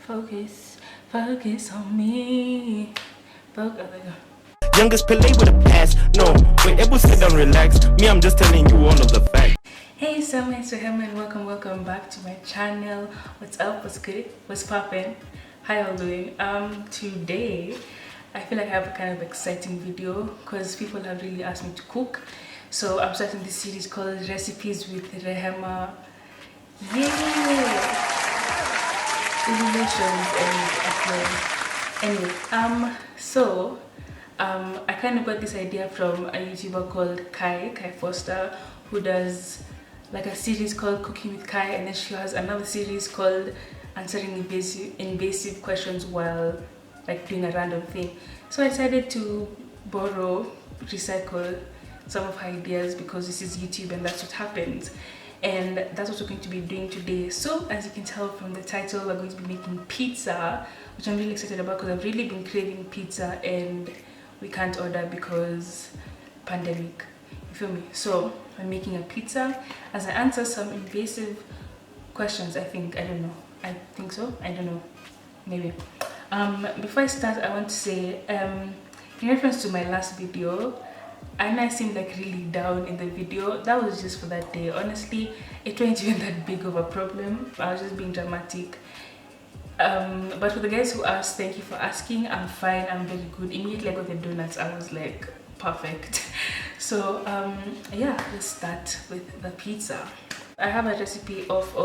Focus, focus on me. Focus. Youngest Pele with a pass. No, wait, able sit down, relax. Me, I'm just telling you all of the facts. Hey, SEMI, it's Rehema and welcome back to my channel. What's up? What's good? What's poppin'? How y'all doing? Today I feel like I have a kind of exciting video because people have really asked me to cook. So I'm starting this series called Recipes with Rehema. Yeah! Illuminations and uploads. Anyway, I kind of got this idea from a YouTuber called Kai Foster, who does like a series called Cooking with Kai, and then she has another series called Answering invasive questions while like doing a random thing. So I decided to recycle some of her ideas because this is YouTube and that's what happens. And that's what we're going to be doing today. So as you can tell from the title, we're going to be making pizza, which I'm really excited about because I've really been craving pizza and we can't order because pandemic, you feel me? So I'm making a pizza as I answer some invasive questions. I think so, I don't know, maybe. Before I start, I want to say, in reference to my last video, and I seemed like really down in the video. That was just for that day. Honestly, it wasn't even that big of a problem. I was just being dramatic. But for the guys who asked, thank you for asking. I'm fine, I'm very good. Immediately I got the donuts, I was like, perfect. So yeah, let's start with the pizza. I have a recipe of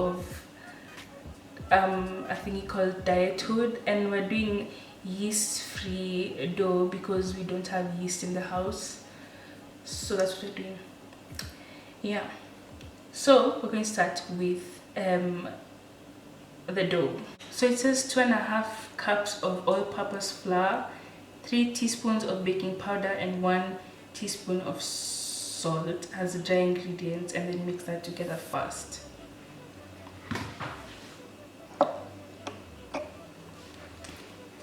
a thingy called Diet Hood, and we're doing yeast-free dough because we don't have yeast in the house. So that's what we're doing. Yeah, so we're going to start with the dough. So it says 2.5 cups of all-purpose flour, 3 teaspoons of baking powder, and 1 teaspoon of salt as the dry ingredients, and then mix that together first. I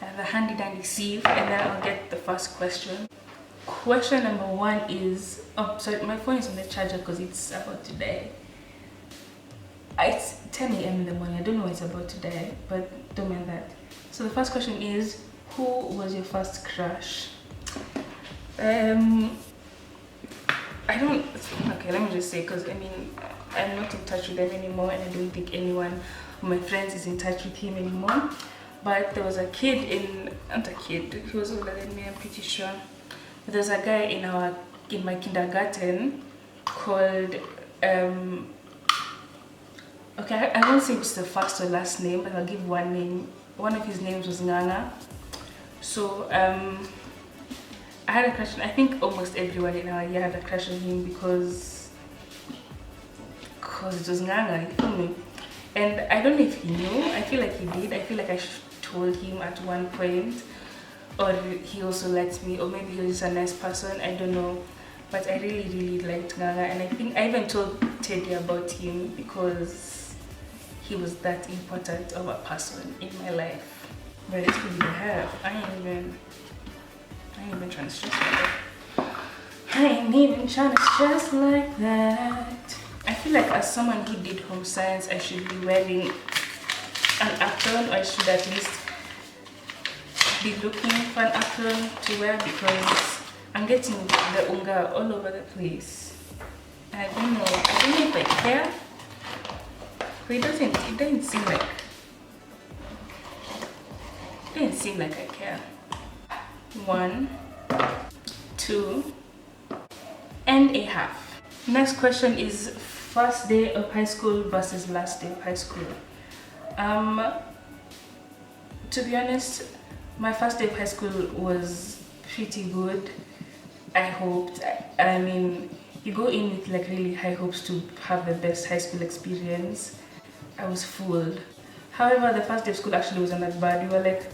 have a handy dandy sieve, and then I'll get the first question. Question number 1 is, oh sorry, my phone is on the charger because it's about to die. It's 10 a.m. in the morning. I don't know why it's about to die, but don't mind that. So the first question is, who was your first crush? Okay, let me just say, because I mean, I'm not in touch with them anymore, and I don't think anyone of my friends is in touch with him anymore. But there was a kid not a kid, he was older than me, I'm pretty sure. But there's a guy in my kindergarten called okay, I won't say it's the first or last name, but I'll give one name. One of his names was Nganga. So I had a crush. I think almost everyone in our year had a crush on him because it was Nganga, you feel me? And I don't know if he knew. I feel like he did. I feel like I told him at one point, or he also liked me, or maybe he was just a nice person, I don't know. But I really liked Nganga, and I think I even told Teddy about him because he was that important of a person in my life. But it's really the hair. I ain't even trying to stress like that. I ain't even trying to stress like that. I feel like as someone who did home science, I should be wearing an apron, or I should at least be looking for an apron to wear because I'm getting the unga all over the place. I don't know if I care. But it doesn't seem like I care. 1, 2 and a half. Next question is first day of high school versus last day of high school. To be honest, my first day of high school was pretty good. I hoped. I mean, you go in with like really high hopes to have the best high school experience. I was fooled. However, the first day of school actually wasn't that bad. We were like,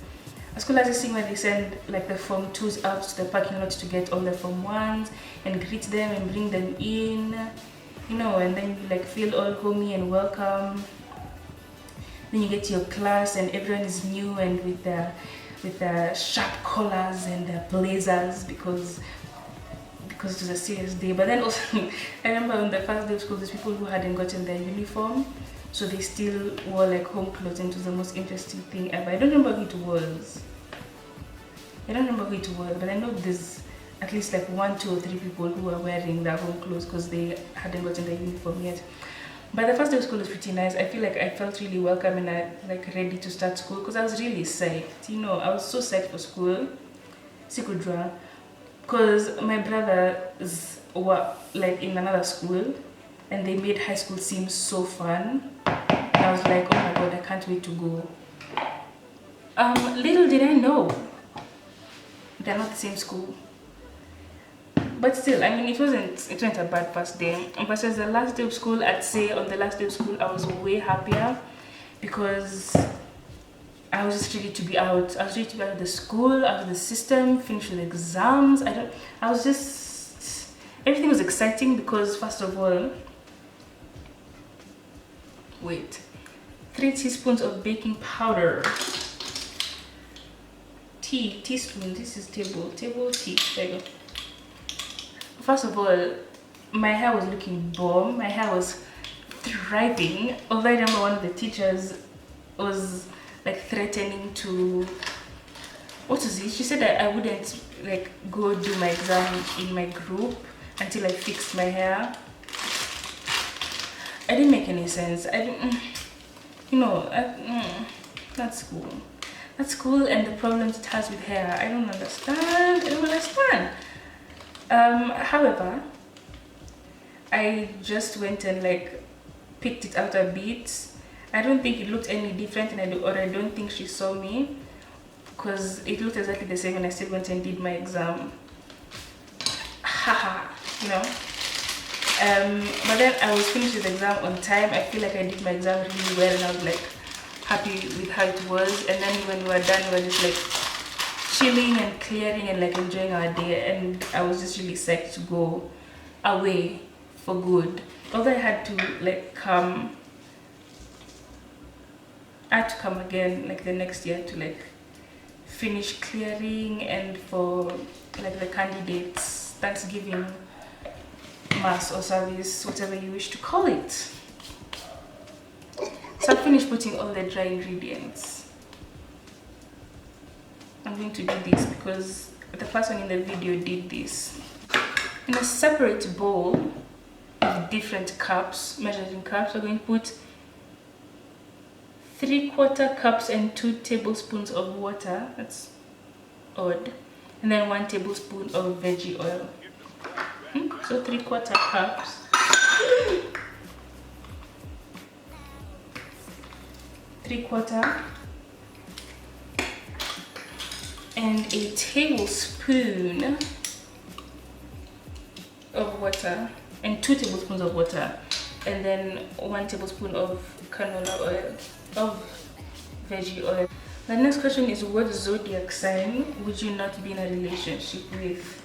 a school has this thing where they send like the Form 2s out to the parking lot to get all the Form 1s and greet them and bring them in, you know, and then you like feel all homey and welcome. Then you get to your class and everyone is new and with their sharp collars and their blazers because it was a serious day. But then also, I remember on the first day of school, there's people who hadn't gotten their uniform. so they still wore like home clothes, and it was the most interesting thing ever. I don't remember who it was. But I know there's at least like 1, 2, or 3 people who are wearing their home clothes because they hadn't gotten their uniform yet. But the first day of school was pretty nice. I feel like I felt really welcome and like ready to start school because I was really psyched. You know, I was so psyched for school. Sikudra, because my brothers were like in another school, and they made high school seem so fun. And I was like, oh my god, I can't wait to go. Little did I know, they're not the same school. But still, I mean, it wasn't a bad first day. Versus the last day of school, I'd say on the last day of school, I was way happier because I was just ready to be out. I was ready to be out of the school, out of the system, finish with exams. Everything was exciting because, first of all, 3 teaspoons of baking powder. Teaspoon, this is table tea, there you go. First of all, my hair was looking bomb. My hair was thriving. Although I remember one of the teachers was like threatening to, what was it? She said that I wouldn't like go do my exam in my group until I fixed my hair. I didn't make any sense. I didn't, you know, that's cool. That's cool, and the problems it has with hair, I don't understand. However, I just went and like picked it out a bit. I don't think it looked any different, and I don't think she saw me because it looked exactly the same, and I still went and did my exam. Haha, you know. But then I was finished with the exam on time. I feel like I did my exam really well, and I was like happy with how it was. And then when we were done, we were just like chilling and clearing and like enjoying our day, and I was just really psyched to go away for good. Although I had to like come again like the next year to like finish clearing, and for like the candidates Thanksgiving mass or service, whatever you wish to call it. So I finished putting all the dry ingredients. I'm going to do this because the person in the video did this. In a separate bowl with different cups, measuring cups, we're going to put 3/4 cups and 2 tablespoons of water. That's odd. And then 1 tablespoon of veggie oil. So 3/4 cups. And a tablespoon of water, and 2 tablespoons of water, and then 1 tablespoon of canola oil, of veggie oil. The next question is, what zodiac sign would you not be in a relationship with?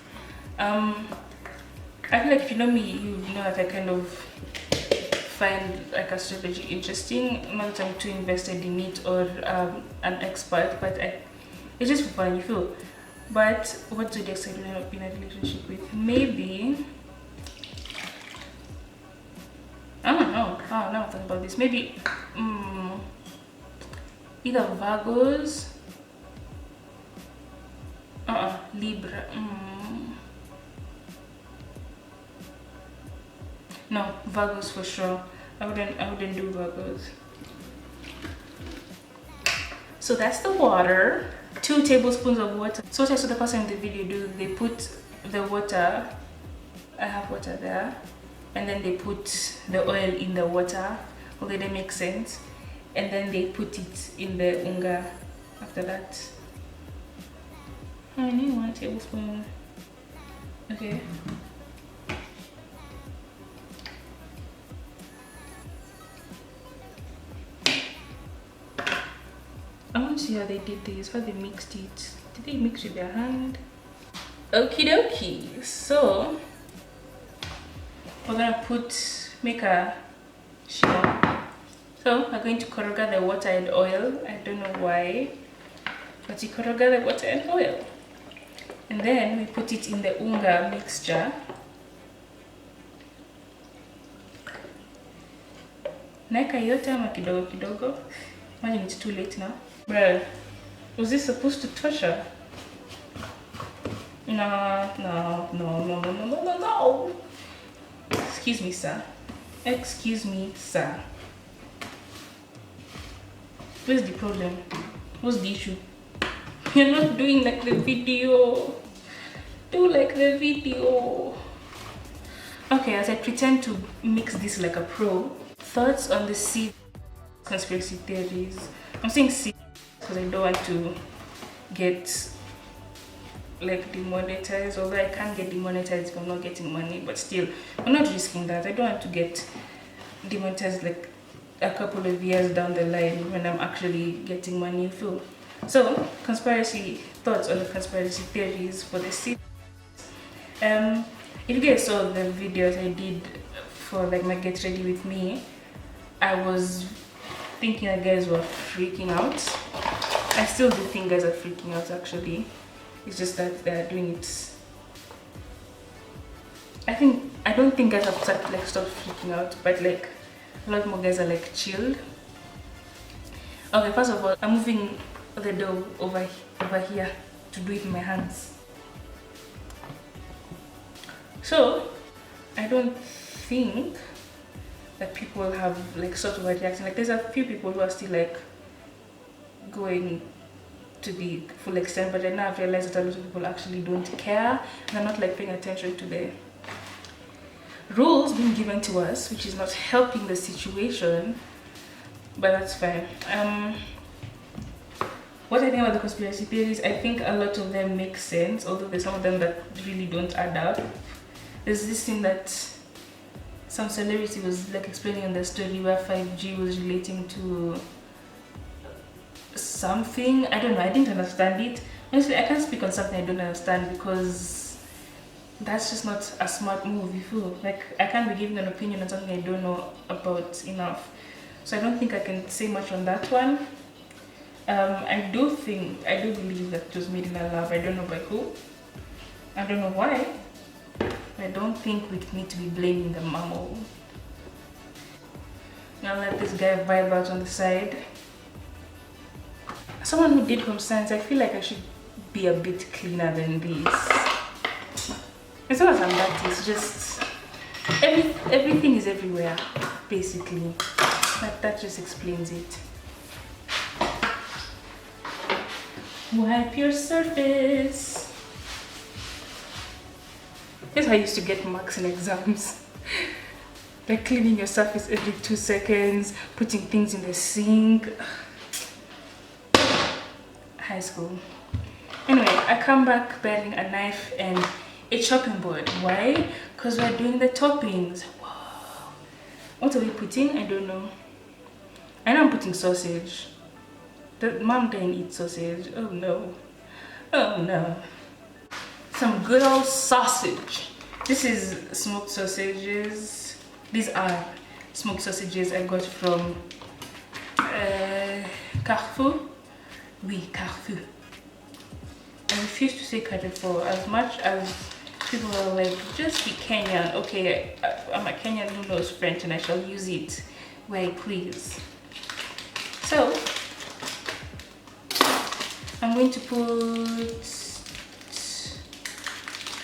I feel like if you know me, you know that I kind of find like astrology interesting. Not that I'm too invested in it or an expert, but it's just for fun, you feel. But what zodiac sign would I not be in a relationship with? Maybe, I don't know. Now I'm thinking about this. Maybe either Virgos, Libra. No, Virgos for sure. I wouldn't do Virgos. So that's the water. 2 tablespoons of water. So what I saw the person in the video do, they put the water, I have water there, and then they put the oil in the water. Okay, that makes sense. And then they put it in the unga after that. I need 1 tablespoon. Okay. I want to see how they did this, how they mixed it. Did they mix with their hand? Okie dokie. So we're gonna make a shell. So we're going to koroga the water and oil. I don't know why, but you koroga the water and oil. And then we put it in the unga mixture. Naeka yote ama kidogo kidogo. Imagine it's too late now. Bruh, was this supposed to touch her? No. Excuse me, sir. Excuse me, sir. Where's the problem? What's the issue? You're not doing like the video. Do like the video. Okay, as I pretend to mix this like a pro. Thoughts on the C conspiracy theories. I'm saying C because I don't want to get like demonetized, although I can't get demonetized if I'm not getting money, but still I'm not risking that. I don't want to get demonetized like a couple of years down the line when I'm actually getting money through. So conspiracy thoughts on the conspiracy theories for the series. If you guys saw the videos I did for like my Get Ready With Me, I was thinking that guys were freaking out. I still do think guys are freaking out actually. It's just that they're doing it. I don't think guys have stopped freaking out, but like a lot more guys are like chilled. Okay, first of all, I'm moving the dough over here to do it in my hands. So I don't think that people have like sort of a reaction. Like there's a few people who are still like going to the full extent, but then I've realized that a lot of people actually don't care and are not like paying attention to the rules being given to us, which is not helping the situation, but that's fine. What I think about the conspiracy theories, I think a lot of them make sense, although there's some of them that really don't add up. There's this thing that some celebrity was like explaining in the story where 5G was relating to something. I don't know, I didn't understand it. Honestly, I can't speak on something I don't understand because that's just not a smart move. You feel like I can't be giving an opinion on something I don't know about enough. So I don't think I can say much on that one. I do believe that it was made in a lab. I don't know by who. I don't know why. I don't think we need to be blaming the mammal. Now let this guy vibe out on the side. Someone who did home science, I feel like I should be a bit cleaner than this. It's not as I'm dirty, it's just everything is everywhere, basically. That just explains it. Wipe your surface. Here's how I used to get marks in exams. Like cleaning your surface every 2 seconds, putting things in the sink. High school. Anyway, I come back bearing a knife and a chopping board. Why? Because we're doing the toppings. Wow. What are we putting? I don't know. I know I'm putting sausage. The mom didn't eat sausage. Oh no. Oh no. Some good old sausage. This is smoked sausages. These are smoked sausages I got from Carrefour. Oui, Carrefour. I refuse to say Carrefour as much as people are like, just be Kenyan. Okay, I'm a Kenyan who knows French and I shall use it where I please. So, I'm going to put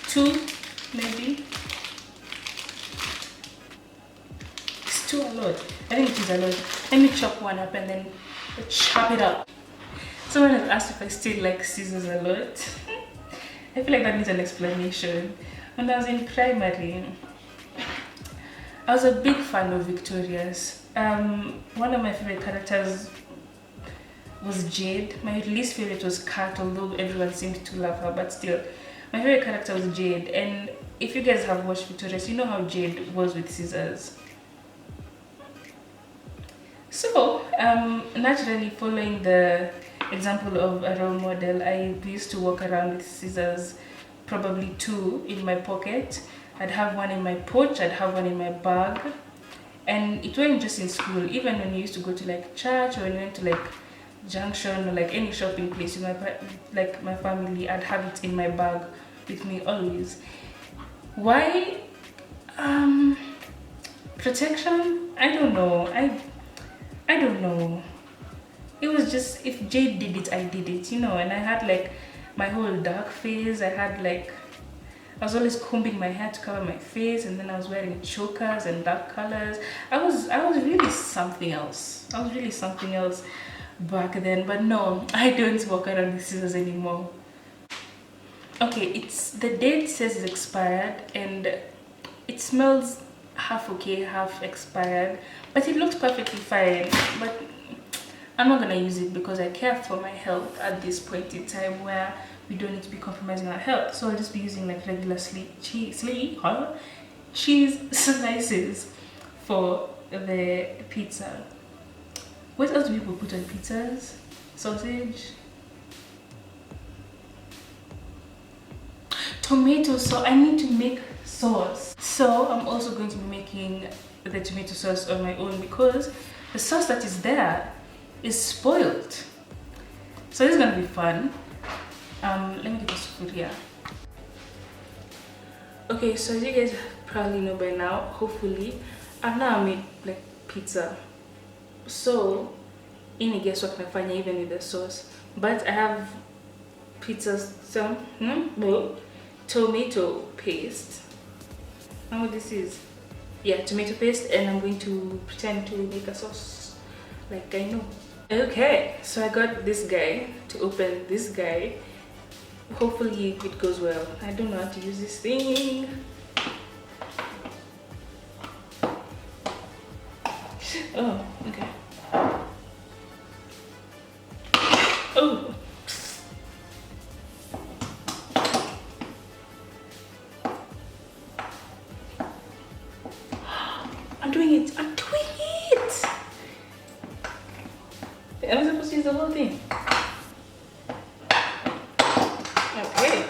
2, maybe. It's too a lot. I think it is a lot. Let me chop one up and then chop it up. Someone has asked if I still like scissors a lot. I feel like that needs an explanation. When I was in primary, I was a big fan of Victoria's. One of my favorite characters was Jade. My least favorite was Kat, although everyone seemed to love her, but still. My favorite character was Jade, and if you guys have watched Victoria's, you know how Jade was with scissors. So, naturally following the example of a role model, I used to walk around with scissors, probably 2 in my pocket. I'd have one in my pouch, I'd have one in my bag. And it wasn't just in school, even when you used to go to like church or when you went to like Junction or like any shopping place with my family, I'd have it in my bag with me always. Why? Protection? I don't know. I don't know. It was just, if Jade did it, I did it, you know. And I had like my whole dark phase. I was always combing my hair to cover my face, and then I was wearing chokers and dark colors. I was really something else. I was really something else back then. But no, I don't walk around with scissors anymore. Okay, the date says it's expired, and it smells half okay, half expired, but it looks perfectly fine. But I'm not gonna use it because I care for my health at this point in time where we don't need to be compromising our health. So I'll just be using like regular cheese slices for the pizza. What else do people put on pizzas? Sausage, tomato sauce. I need to make sauce, so I'm also going to be making the tomato sauce on my own because the sauce that is there is spoiled. So this is gonna be fun. Let me get this food here. Okay, so as you guys probably know by now, hopefully, I've now made like pizza. So guess what nafanya even with the sauce, but I have tomato paste. I know what this is. Yeah, tomato paste, and I'm going to pretend to make a sauce like I know. Okay, so I got this guy to open this guy. Hopefully it goes well. I don't know how to use this thing. Oh, okay. Oh. I'm doing it. Am I supposed to use the whole thing? Okay.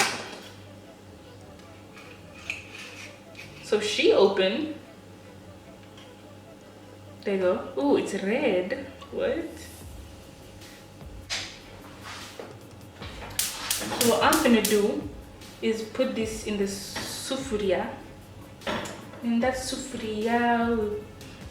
So she opened. There you go. Ooh, it's red. What? So what I'm gonna do is put this in the sufuria. In that sufuria, we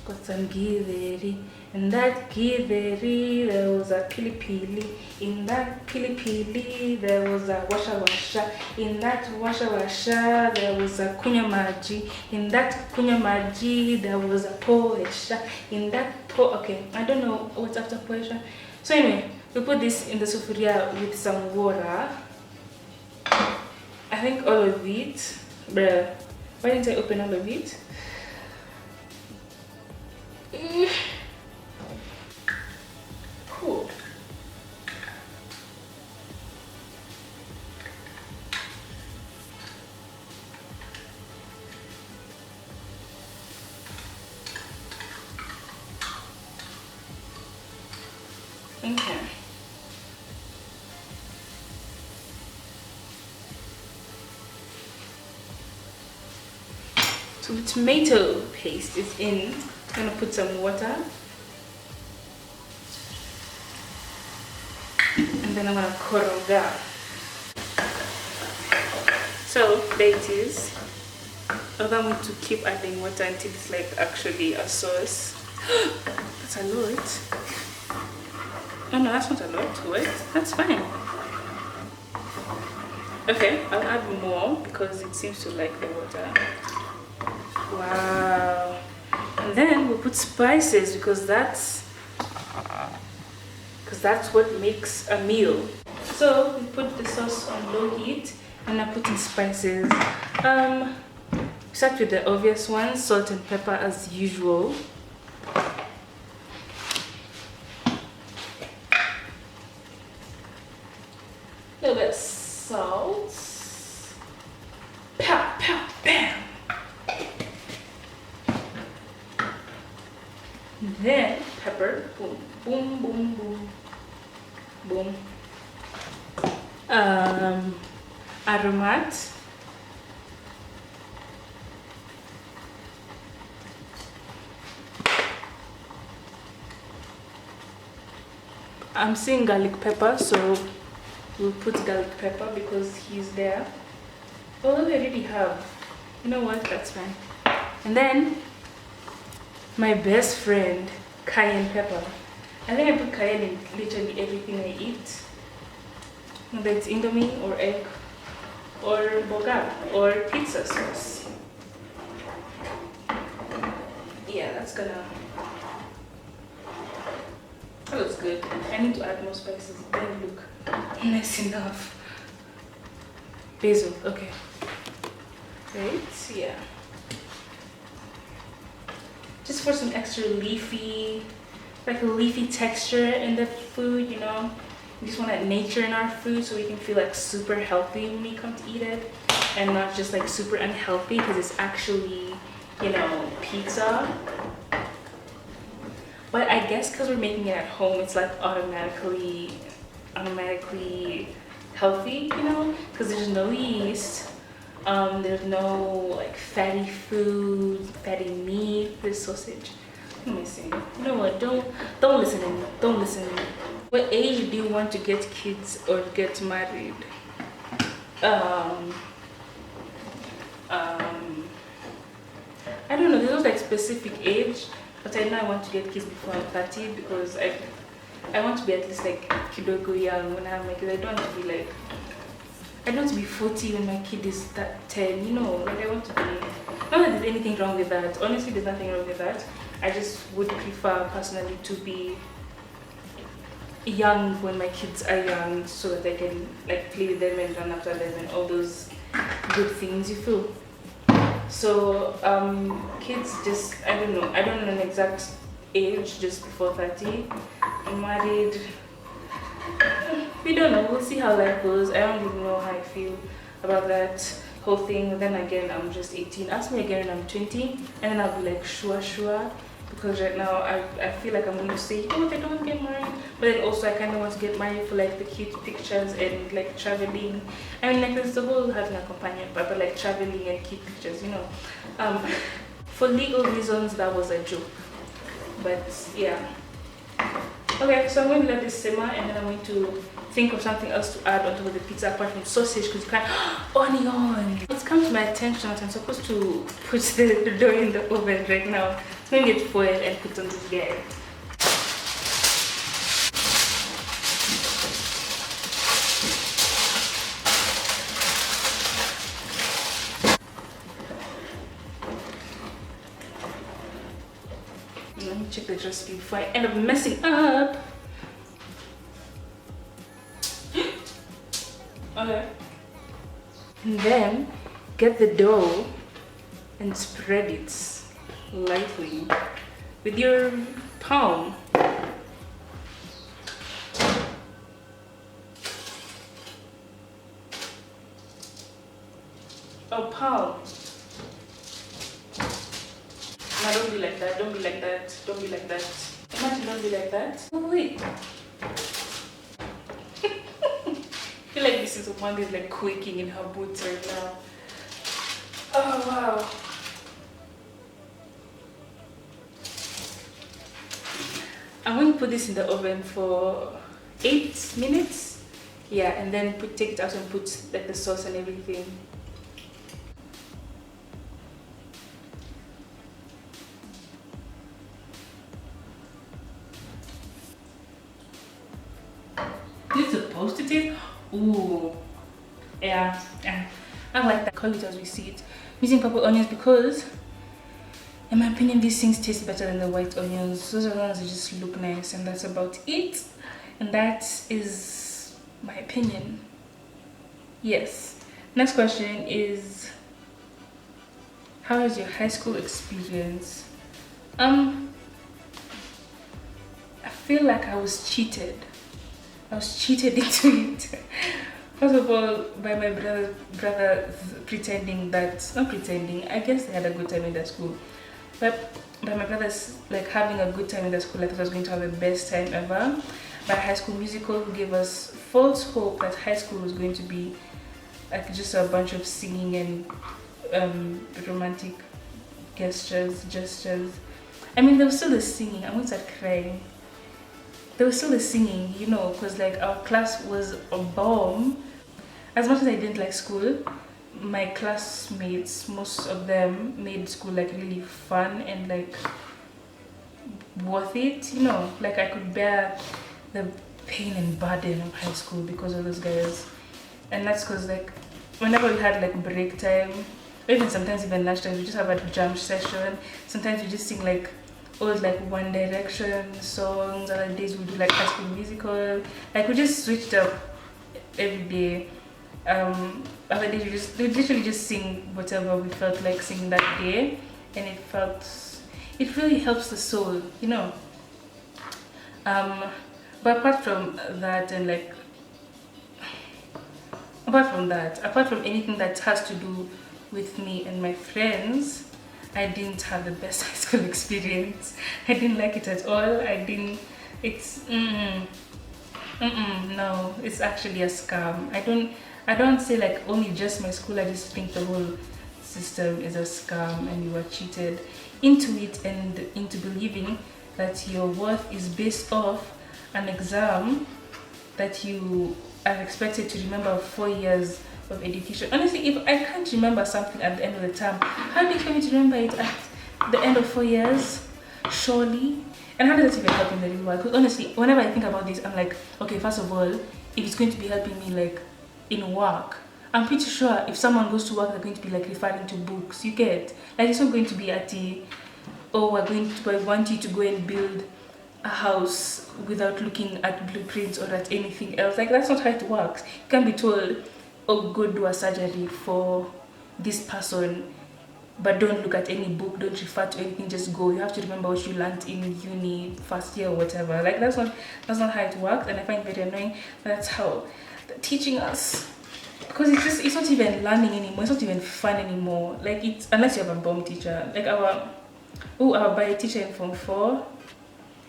got some githeri. In that githeri, there was a pili pili. In that pili pili, there was a washa washa. In that washa washa, there was a kunya maji. In that kunya maji, there was a poesha. In that okay, I don't know what's after poesha. So anyway, we put this in the sufuria with some water. I think all of it. Bruh, why didn't I open all of it? Cool. Okay. So the tomato paste is in. I'm gonna put some water. And then I'm gonna koroga. So there it is. I'm going to keep adding water until it's like actually a sauce. That's a lot. Oh no, that's not a lot. Wait, that's fine. Okay, I'll add more because it seems to like the water. Wow. And then we'll put spices because that's what makes a meal. So we put the sauce on low heat and I put in spices. Start with the obvious ones, salt and pepper as usual. A little bit of salt. Pow, pow, bam. Then pepper. Boom, boom, boom, boom, boom. Aromat. I'm seeing garlic pepper, so we'll put garlic pepper because he's there. Although we already have. You know what? That's fine. And then my best friend, cayenne pepper. I think I put cayenne in literally everything I eat. Whether it's indomie or egg or boga or pizza sauce. Yeah, that's gonna... That looks good. I need to add more spices. It doesn't look nice enough. Basil, okay. Right, yeah. Just for some extra leafy, like a leafy texture in the food, you know. We just want that nature in our food so we can feel like super healthy when we come to eat it, and not just like super unhealthy because it's actually, you know, pizza. But I guess because we're making it at home, it's like automatically healthy, you know, because there's no yeast, there's no like fatty food, fatty meat. There's sausage. What am I saying? You know what? Don't listen to me. Don't listen to me. What age do you want to get kids or get married? I don't know. There's no like specific age, but I know I want to get kids before I'm 30 because I want to be at least like kidogo young when I have my kids. I don't want to be like, I don't want to be 40 when my kid is that 10, you know. Like I want to be, not that there's anything wrong with that. Honestly, there's nothing wrong with that. I just would prefer personally to be young when my kids are young so that I can like play with them and run after them and all those good things, you feel. So kids, just I don't know an exact age, just before 30. I'm married, we don't know, we'll see how life goes. I don't even know how I feel about that whole thing. Then again, I'm just 18. Ask me again when I'm 20 and then I'll be like sure, because right now I feel like I'm going to say, you know what, I don't want to get married, but then also I kind of want to get married for like the cute pictures and like traveling. I mean, like there's the whole having a companion, but like traveling and cute pictures, you know. For legal reasons, that was a joke, but yeah. Okay, so I'm going to let this simmer and then I'm going to think of something else to add on top of the pizza apart from sausage, because you can't... Onion! It's come to my attention that I'm supposed to put the dough in the oven right now. So I'm going to get foil and put on this guy. Let me check the recipe before I end up messing up. Okay. And then get the dough and spread it lightly with your palm. Oh, palm. No, don't be like that. Don't be like that. Don't be like that. Imagine, don't be like that. Oh, wait. I feel like this is one that's like quaking in her boots right now. Oh, wow. I'm going to put this in the oven for 8 minutes. Yeah, and then take it out and put like the sauce and everything. This is supposed to taste. Ooh, yeah. I like that. Call it as we see it. I'm using purple onions because, in my opinion, these things taste better than the white onions. Those are the ones that just look nice, and that's about it. And that is my opinion. Yes. Next question is, how was your high school experience? I feel like I was cheated. I was cheated into it. First of all, by my brother pretending that, not pretending, I guess they had a good time in their school. But by my brothers like having a good time in the school, like I was going to have the best time ever. By High School Musical, who gave us false hope that high school was going to be like just a bunch of singing and romantic gestures. I mean, there was still the singing. I won't start crying. There was still the singing, you know, because like our class was a bomb. As much as I didn't like school, my classmates, most of them made school like really fun, and like worth it, you know, like I could bear the pain and burden of high school because of those guys. And that's because like whenever we had like break time, or even sometimes even lunchtime, we just have a jam session. Sometimes we just sing like old like One Direction songs. Other days we do like High School Musical. Like we just switched up every day. Other days we literally just sing whatever we felt like singing that day, and it really helps the soul, you know. But apart from that, and like apart from anything that has to do with me and my friends, I didn't have the best high school experience. I didn't like it at all. No, it's actually a scam. I don't say like only just my school. I just think the whole system is a scam, and you are cheated into it and into believing that your worth is based off an exam that you are expected to remember 4 years of education. Honestly, if I can't remember something at the end of the term, how do you expect me to remember it at the end of 4 years? Surely. And how does that even help in the real world? Because honestly, whenever I think about this, I'm like, okay, first of all, if it's going to be helping me like in work, I'm pretty sure if someone goes to work, they're going to be like referring to books. You get, like, it's not going to be at the, oh, I want you to go and build a house without looking at blueprints or at anything else. Like, that's not how it works. You can't be told, oh, go do a surgery for this person, but don't look at any book, don't refer to anything, just go. You have to remember what you learned in uni first year or whatever. Like, that's not how it works, and I find it very annoying. That's how they're teaching us, because it's not even learning anymore. It's not even fun anymore. Like, it's, unless you have a bomb teacher. Like our bio teacher in Form 4,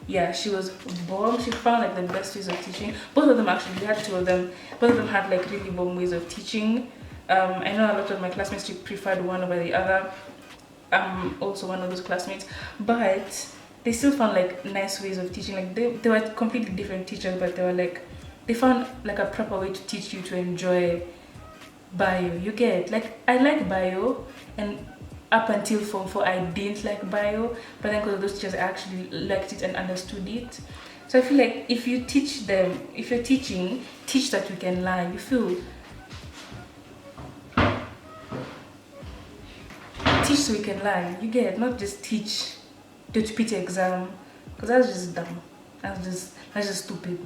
yeah, she was bomb. She found like the best ways of teaching. Both of them, actually, we had two of them. Both of them had like really bomb ways of teaching. I know a lot of my classmates preferred one over the other. I'm also one of those classmates, but they still found like nice ways of teaching. Like they were completely different teachers, but they found like a proper way to teach you to enjoy bio. You get, like, I like bio, and up until Form 4 I didn't like bio, but then because of those teachers I actually liked it and understood it. So I feel like if you're teaching, teach that we can learn. You feel, teach so we can learn. You get, not just teach to repeat exam, because that's just dumb. That's just stupid.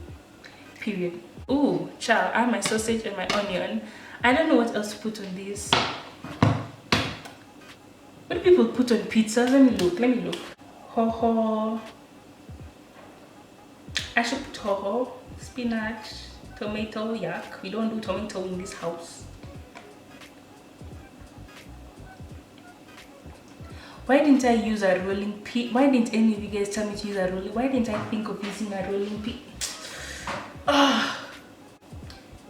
Period. Ooh, child, I have my sausage and my onion. I don't know what else to put on this. What do people put on pizzas? Let me look. Ho-ho. I should put ho-ho, spinach, tomato, yuck. We don't do tomato in this house. Why didn't I use a rolling pin? Why didn't any of you guys tell me to use a rolling? Why didn't I think of using a rolling pin? Ah,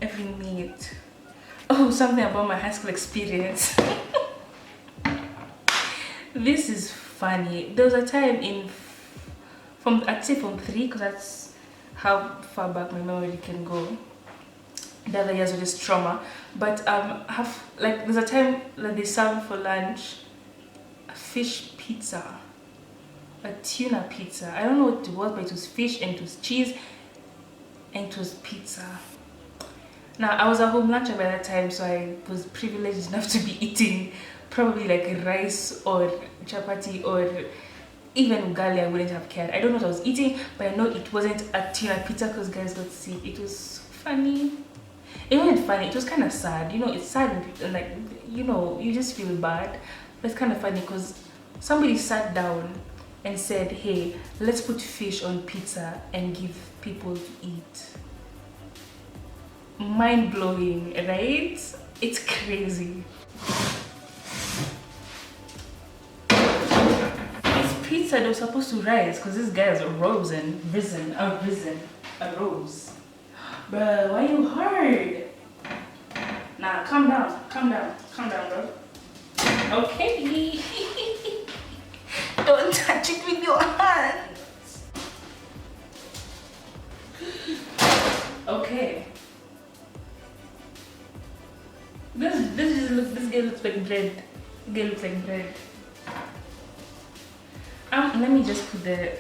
every minute. Oh, something about my high school experience. This is funny. There was a time I'd say from 3, because that's how far back my memory can go. The other years were just trauma. But there's a time that they serve for lunch a fish pizza, a tuna pizza. I don't know what it was, but it was fish and it was cheese and it was pizza. Now, I was a home luncher by that time, so I was privileged enough to be eating probably like rice or chapati or even ugali. I wouldn't have cared. I don't know what I was eating, but I know it wasn't a tuna pizza because guys got sick. It was funny. It wasn't funny. It was kind of sad. You know, it's sad and like, you know, you just feel bad. But it's kind of funny because somebody sat down and said, hey, let's put fish on pizza and give people to eat. Mind-blowing, right? It's crazy. It's pizza that was supposed to rise because this guy has arose. Bruh, why you hard? Nah, calm down, bro. Okay. Don't touch it with your hands. Okay. This girl looks like bread. Let me just put the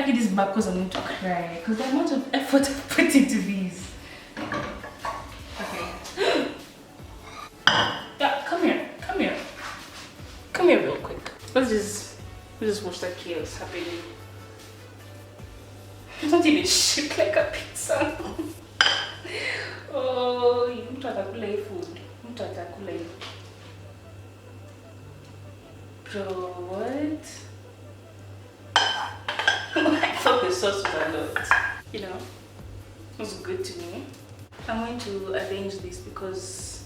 I get this back because I'm going to cry because the amount of effort I've put into these. Okay. Yeah, come here real quick. Let's just watch that chaos happening. It's not even shaped like a pizza. Oh, you don't try to play food. You don't try to play. Bro, what? I thought the sauce was a lot. You know, it was good to me. I'm going to arrange this because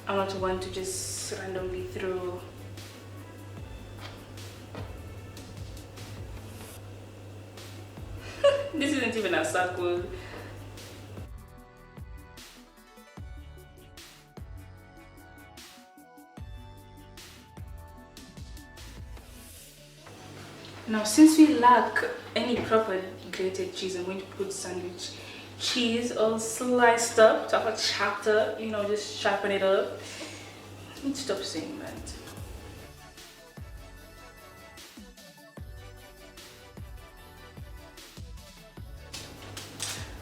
I don't want to just randomly throw. This isn't even a circle. Now, since we lack any proper grated cheese, I'm going to put sandwich cheese all sliced up to have a chapter, you know, just sharpen it up. I need to stop saying that.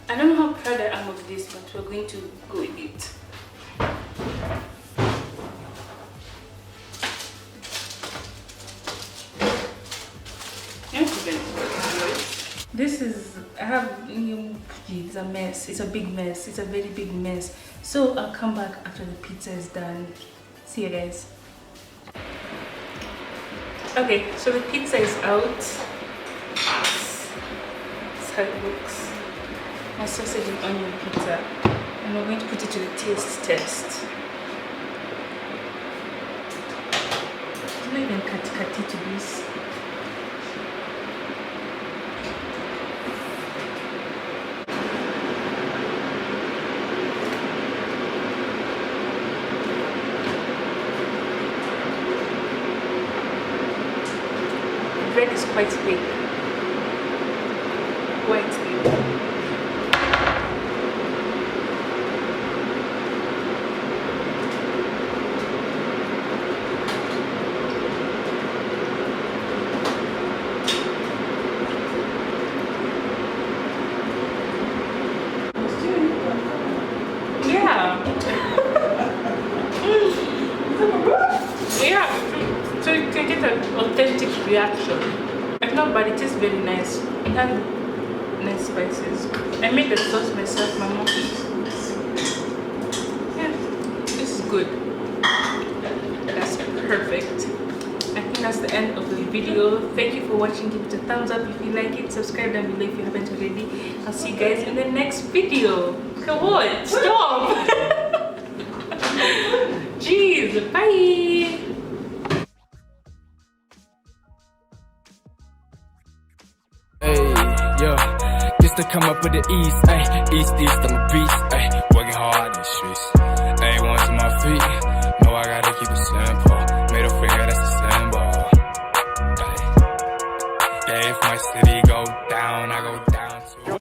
I don't know how proud I am of this, but we're going to go with it. This is, it's a mess. It's a big mess. It's a very big mess. So I'll come back after the pizza is done. See you guys. Okay, so the pizza is out. That's how it looks. My sausage and onion pizza. And we're going to put it to the taste test. I'm not even cut to this. Bread is quite big. Quite big. Yeah, so you can get an authentic reaction. It's not bad, it tastes very nice. It has nice spices. I made the sauce myself, mama. Yeah, this is good. That's perfect. I think that's the end of the video. Thank you for watching. Give it a thumbs up if you like it. Subscribe down below if you haven't already. I'll see you guys in the next video. Come on, stop! Jeez, bye! To come up with the east, ayy, east, I'm a beast, ayy, working hard in the streets, ayy, once on my feet.